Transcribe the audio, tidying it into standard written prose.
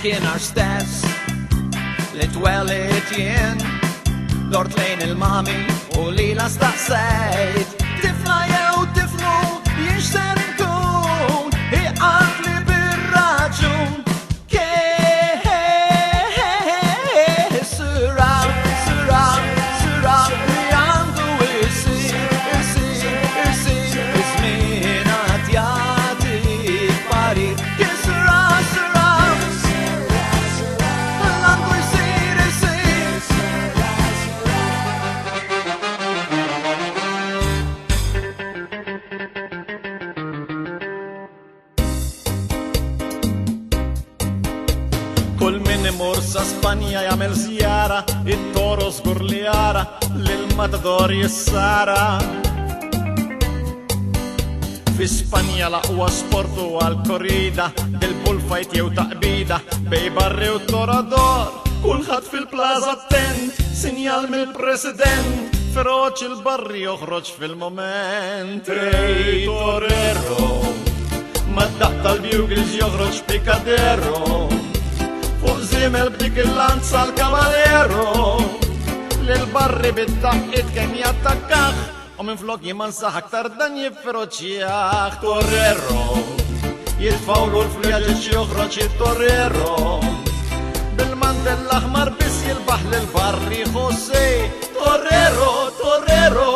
kien għar stess li twelit jien dort lejn il-mami u li la staqsejt tifla jew tiflu jinxter nkun iqalt li bir-raġun Kull min imur sa Spanja jagħmel żjara, it-toro żgur li jara lil-matador jissara. Fi Spanja l-aqwa sportu għal-korrida, bil-bullfight jew taqbida, bej barri u torador. Kulħadd fil-plaza attent, sinjal mill-president, feroċ il-barri joħroġ fil-moment. Ej torero, mad-daq tal-bugles joħroġ pikadero. Fuq zimel b'dik il-lanza l-kavalero Lil-barri bid-daqqit kem jattakkaħ U minn flok jimansaħ aktar dan jifferoċjaħ Torero Jitfawlu l-fljaġiċ joħroġ il-torero Bil-mandell aħmar bis jilbaħ lil-barri Jose Torero, torero